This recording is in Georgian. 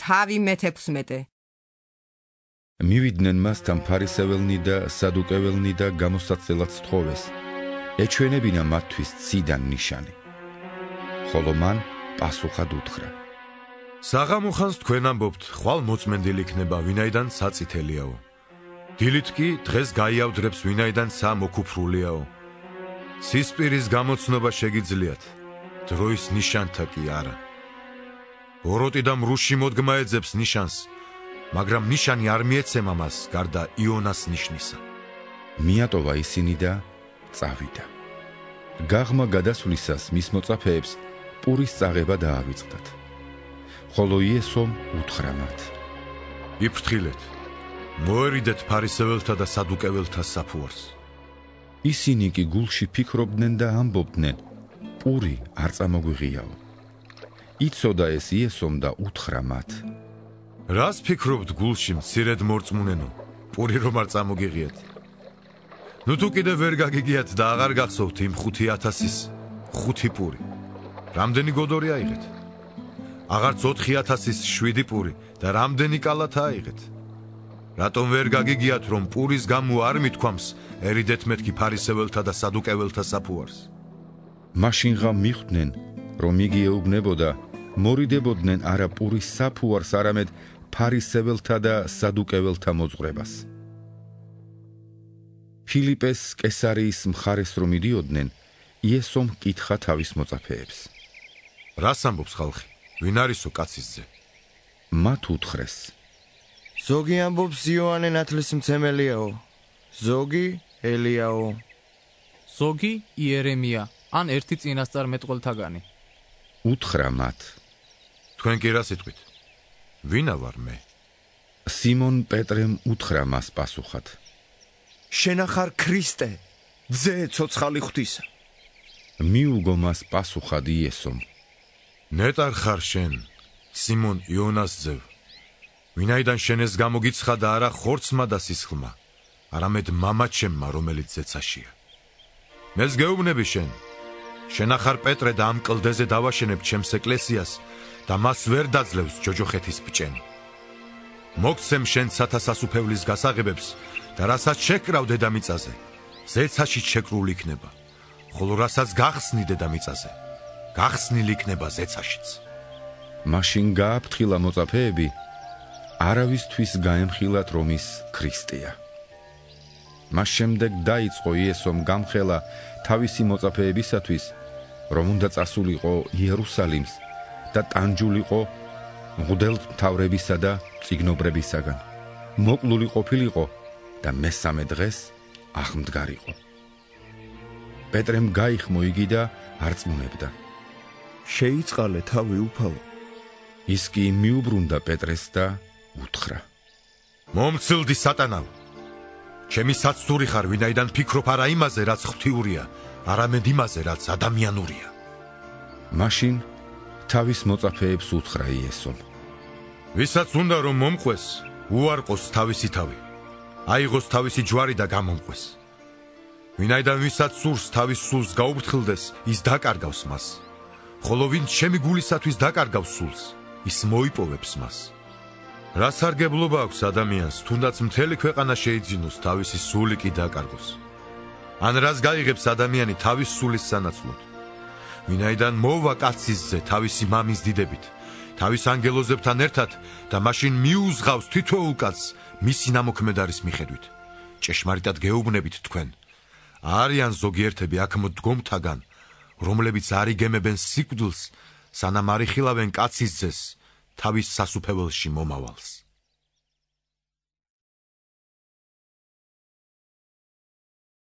თავი მე-16. მივიდნენ მასთან ფარისეველნი და სადუკეველნი და გამოსაცდელად სთხოვეს, ეჩვენებინა მათთვის ციდან ნიშანი. ხოლო მან პასუხად უთხრა: საღამოხანს თქვენ ამბობთ, ხვალ მოწმენდილი იქნება, ვინაიდან საწითელიაო. დილით კი დღეს გაიავდრებს, ვინაიდან სამოქუფრულიაო. ცისპირის გამოცნობა შეგიძლიათ, დროის ნიშანთა კი არა. ბოროტი და მრუში მოდგმა ეძებს ნიშანს, მაგრამ ნიშანი არ მიეცემა მას, გარდა იონას ნიშნისა. მიატოვა ისინი და წავიდა. გაღმა გადასვლისას მის მოწაფეებს პურის წაღება დაავიწყდათ. ხოლო იესომ უთხრა მათ: იფრთხილეთ, მოერიდეთ ფარისეველთა და სადუკეველთა საფუარს. ისინი კი გულში ფიქრობდნენ და ამბობდნენ, პური არ წამოგვიღიაო. იცოდა ეს იესომ და უთხრა მათ: რას ფიქრობთ გულში მცირედ მორწმუნენო, პური რომ არ წამოგიღიეთ? ნუ თუ კიდე ვერ გაგიგიათ და აღარ გახსოვთ იმ 5,000-ის 5 პური. რამდენი გოდორი აიღეთ? აღარც 4,000-ის 7 პური და რამდენი კალათა აიღეთ? რატომ ვერ გაგიგიათ, რომ პურის გამო არ მithქვამს, ერიდეთ მეთქი ფარისეველთა და სადუკეველთა საფუარს? მაშინღა მიხვდნენ, რომ იგი ეუბნებოდა, მორიდებოდნენ არა პურის საფუარს, არამედ ფარისეველთა და სადუკეველთა მოძღვრებას. ფილიპეს კესარიის მხარეს რომ მიდიოდნენ, იესომ კითხა თავის მოწაფეებს: რას ამბობს ხალხი? ვინ არისო კაცის ძე? მათ უთხრეს: ზოგი ამბობს იოანე ნათლისმცემელიაო, ზოგი ელიაო, ზოგი იერემია, ან ერთი წინასწარმეტყველთაგანი. უთხრა მათ: თქვენ კი რას იტყვით? ვინა ვარ მე? სიმონ პეტრემ უთხრა მას პასუხად: შენ ახარ ქრისტე, ძე ცოცხალი ღვთისა. მიუგო მას პასუხად იესომ: ნეტარ ხარ შენ, სიმონ იონას ძევ. ვინაიდან შენ ეს გამოგიცხადა არა ხორცმა და სისხლმა, არამედ მამაჩემმა, რომელიც ზეცაშია. მეც გეუბნები შენ, შენ ახარ პეტრე და ამ კლდეზე დავაშენებ ჩემს ეკლესიას და მას ვერ დაძლევს ჯოჯოხეთის ბჭენი. მოგცემ შენ სათასასუფევლის გასაღებებს და რასაც შეკრავ დედამიწაზე, ზეცაში შეკრული იქნება, ხოლო რასაც გახსნი დედამიწაზე, გახსნილი იქნება ზეცაშიც. მაშინ გააფრთხილა მოწაფეები, არავისთვის გაემხილათ, რომ ის ქრისტეა. მას შემდეგ დაიწყო იესომ გამხელა თავისი მოწაფეებისათვის, რომ უნდა წასულიყო იერუსალიმს და ტანჯულიყო მღვდელმთავრებისა და წიგნობრებისაგან, მოკლული ყოფილიყო და მესამე დღეს აღმდგარიყო. პეტრემ გაიხმო იგი და არწმუნებდა. შეიწყალე თავი უფალო. ის კი მიუბრუნდა პეტრეს და უთხრა: მომცილდი სატანავ! ჩემი საცდური ხარ, ვინაიდან ფიქრობ არა იმაზე, რაც ღვთიურია, არამედ იმაზე, რაც ადამიანურია. მაშინ თავის მოწაფეებს უთხრა იესომ: ვისაც უნდა რომ მომყვეს, უარყოს თავისი თავი, აიღოს თავისი ჯვარი და გამომყვეს. ვინაიდან ვისაც სურს თავის სულს გაუფრთხილდეს, ის დაკარგავს მას. ხოლო ვინც ჩემი გულისათვის დაკარგავს სულს, ის მოიპოვებს მას. რა სარგებლობა აქვს ადამიანს, თუნდაც მთელი ქვეყანა შეიძინოს, თავისი სული კი დაკარგოს? ან რას გაიღებს ადამიანი თავის სულის სანაცვლოდ? ვინაიდან მოვა კაცისზე თავისი მამის დიდებით, თავის ანგელოზებთან ერთად და მაშინ მიუზღავს თითოეულ კაცს მისი ნამოქმედარის მიხედვით. ჭეშმარიტად გეუბნებით თქვენ, არიან ზოგიერთები აქ მდგომთაგან, რომლებიც არ იგემებენ სიკვდილს, სანამ არ იხილავენ კაცის ძეს თავის სასუფეველში მომავალს.